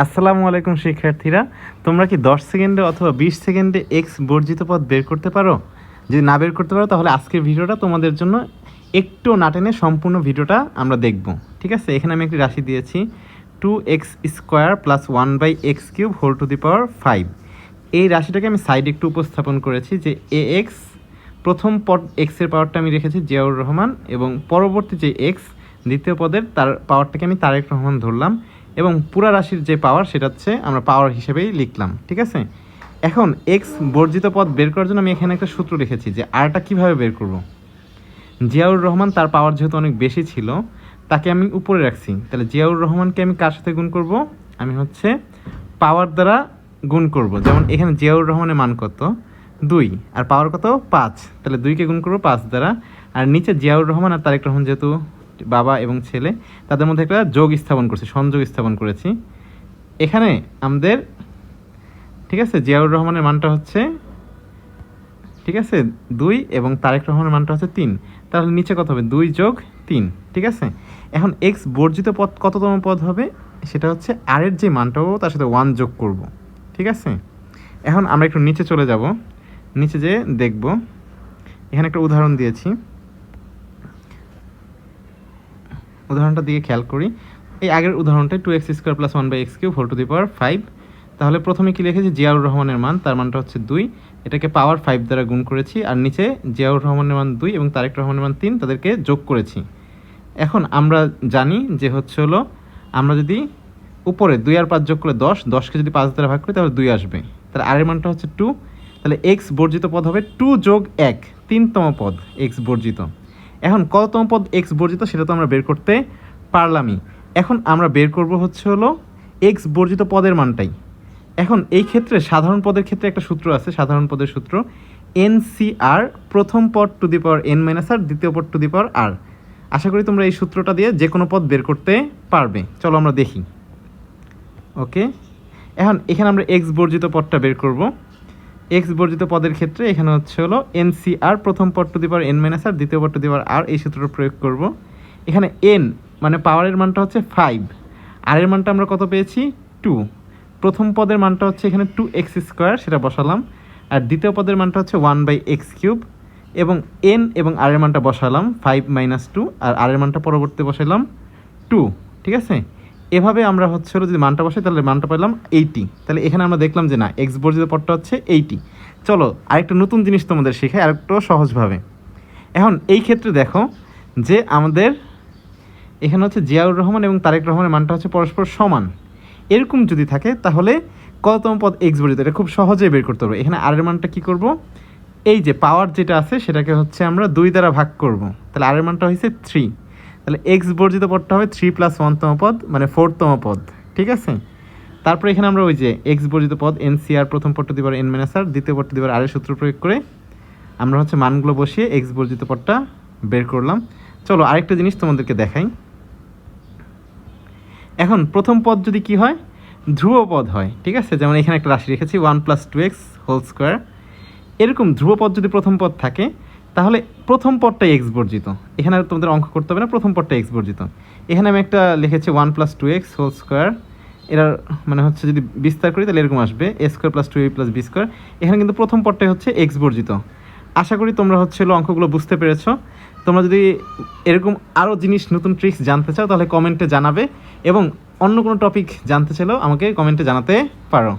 আসসালামু আলাইকুম শিক্ষার্থীরা, তোমরা কি 10 সেকেন্ডে অথবা 20 সেকেন্ডে এক্স বর্জিত পদ বের করতে পারো? যদি না বের করতে পারো তাহলে আজকের ভিডিওটা তোমাদের জন্য একটু না টেনে সম্পূর্ণ ভিডিওটা আমরা দেখব। ঠিক আছে, এখানে আমি একটি রাশি দিয়েছি 2x² + 1/x³ whole to the পাওয়ার 5। এই রাশিটাকে আমি সাইডে একটু উপস্থাপন করেছি যে ax প্রথম পদ এক্সের পাওয়ারটা আমি রেখেছি জিয়াউর রহমান, এবং পরবর্তী যে এক্স দ্বিতীয় পদের তার পাওয়ারটাকে আমি তারেক রহমান ধরলাম, এবং পুরা রাশির যে পাওয়ার সেটা হচ্ছে আমরা পাওয়ার হিসেবেই লিখলাম। ঠিক আছে, এখন এক্স বর্জিত পদ বের করার জন্য আমি এখানে একটা সূত্র লিখেছি যে আরটা কীভাবে বের করব। জিয়াউর রহমান তার পাওয়ার যেহেতু অনেক বেশি ছিল তাকে আমি উপরে রাখছি, তাহলে জিয়াউর রহমানকে আমি কার সাথে গুণ করব? আমি হচ্ছে পাওয়ার দ্বারা গুণ করব। যেমন এখানে জিয়াউর রহমানের মান কত? 2, আর পাওয়ার কত? 5, তাহলে 2কে গুণ করবো 5 দ্বারা। আর নিচে জিয়াউর রহমান আর তারেক রহমান যেহেতু বাবা এবং ছেলে, তাদের মধ্যে একটা যোগ স্থাপন করছি, সংযোগ স্থাপন করেছি এখানে আমাদের। ঠিক আছে, জিয়াউর রহমানের মানটা হচ্ছে, ঠিক আছে, 2 এবং তারেক রহমানের মানটা হচ্ছে 3, তাহলে নিচে কত হবে? 2 + 3। ঠিক আছে, এখন এক্স বর্জিত পদ কততম পদ হবে? সেটা হচ্ছে আর এর যে মানটা পাবো তার সাথে 1 যোগ করব। ঠিক আছে, এখন আমরা একটু নিচে চলে যাব, নিচে যে দেখব এখানে একটা উদাহরণ দিয়েছি, উদাহরণটা দিয়ে খেয়াল করি। এই আগের উদাহরণটা 2x² + 1/x³ whole to the পাওয়ার 5। তাহলে প্রথমে কি লিখেছি? জিয়াউর রহমানের মান, তার মানটা হচ্ছে 2, এটাকে পাওয়ার 5 দ্বারা গুণ করেছি, আর নিচে জিয়াউর রহমানের মান 2 এবং তারেক রহমানের মান 3, তাদেরকে যোগ করেছি। এখন আমরা জানি যে হচ্ছে হলো আমরা যদি উপরে 2 আর 5 যোগ করে 10, 10কে যদি 5 দ্বারা ভাগ করি তাহলে 2 আসবে, তাহলে আর এর মানটা হচ্ছে 2, তাহলে এক্স বর্জিত পদ হবে 2 + 1, 3তম পদ এক্স বর্জিত। এখন কততম পদ এক্স বর্জিত সেটা তো আমরা বের করতে পারলামই। এখন আমরা বের করব হচ্ছে হলো এক্স বর্জিত পদের মানটাই। এখন এই ক্ষেত্রে সাধারণ পদের ক্ষেত্রে একটা সূত্র আছে, সাধারণ পদের সূত্র NCR, প্রথম পদ টু দি পাওয়ার n-r, দ্বিতীয় পদ টু দি পাওয়ার r। আশা করি তোমরা এই সূত্রটা দিয়ে যে কোনো পদ বের করতে পারবে। চলো আমরা দেখি। ওকে, এখন এখানে আমরা এক্স বর্জিত পদটা বের করব। এক্স বর্জিত পদের ক্ষেত্রে এখানে হচ্ছে হলো NCR, প্রথম পদ টু দি পাওয়ার n-r, দ্বিতীয় পদ টু দি পাওয়ার r, এই সূত্রটা প্রয়োগ করব। এখানে n মানে পাওয়ারের মানটা হচ্ছে 5, আর এর মানটা আমরা কত পেয়েছি? 2। প্রথম পদের মানটা হচ্ছে এখানে 2x², সেটা বসালাম, আর দ্বিতীয় পদের মানটা হচ্ছে 1/x³, এবং n এবং আর এর মানটা বসালাম 5 - 2, আর আর এর মানটা পরবর্তীতে বসালাম 2। ঠিক আছে, এভাবে আমরা হচ্ছে হলো যদি মানটা বসাই তাহলে মানটা পেলাম 80। তাহলে এখানে আমরা দেখলাম যে না, এক্স বর্জিত পদটা হচ্ছে 80। চলো আরেকটা নতুন জিনিস তোমাদের শেখাই আরেকটু সহজভাবে। এখন এই ক্ষেত্রে দেখো যে আমাদের এখানে হচ্ছে জিয়াউর রহমান এবং তারেক রহমানের মানটা হচ্ছে পরস্পর সমান। এরকম যদি থাকে তাহলে কততম পদ এক্স বর্জিত, এটা খুব সহজেই বের করতে পারবো। এখানে আর এর মানটা কী করব? এই যে পাওয়ার যেটা আছে সেটাকে হচ্ছে আমরা 2 দ্বারা ভাগ করব, তাহলে আর এর মানটা হয়েছে 3, তাহলে এক্স বর্জিত পদটা হবে 3 + 1তম পদ, মানে 4তম পদ। ঠিক আছে, তারপরে এখানে আমরা ওই যে এক্স বর্জিত পদ NCR, প্রথম পদ টু দি পাওয়ার n-r, দ্বিতীয় পদ টু দি পাওয়ার r এর সূত্র প্রয়োগ করে আমরা হচ্ছে মানগুলো বসিয়ে এক্স বর্জিত পদটা বের করলাম। চলো আরেকটা জিনিস তোমাদেরকে দেখাই। এখন প্রথম পদ যদি কি হয়? ধ্রুব পদ হয়। ঠিক আছে, যেমন এখানে একটা রাশি রেখেছি 1 + 2x²। এরকম ধ্রুব পদ যদি প্রথম পদ থাকে তাহলে প্রথম পদটাই এক্স বর্জিত। এখানে আর তোমাদের অঙ্ক করতে হবে না, প্রথম পদটা এক্স বর্জিত। এখানে আমি একটা লিখেছি 1 + 2x², এটার মানে হচ্ছে যদি বিস্তার করি তাহলে এরকম আসবে a² + 2ab + b²। এখানে কিন্তু প্রথম পদটাই হচ্ছে এক্স বর্জিত। আশা করি তোমরা হচ্ছে হলো অঙ্কগুলো বুঝতে পেরেছো। তোমরা যদি এরকম আরও জিনিস, নতুন ট্রিক্স জানতে চাও তাহলে কমেন্টে জানাবে, এবং অন্য কোনো টপিক জানতে চাইলেও আমাকে কমেন্টে জানাতে পারো।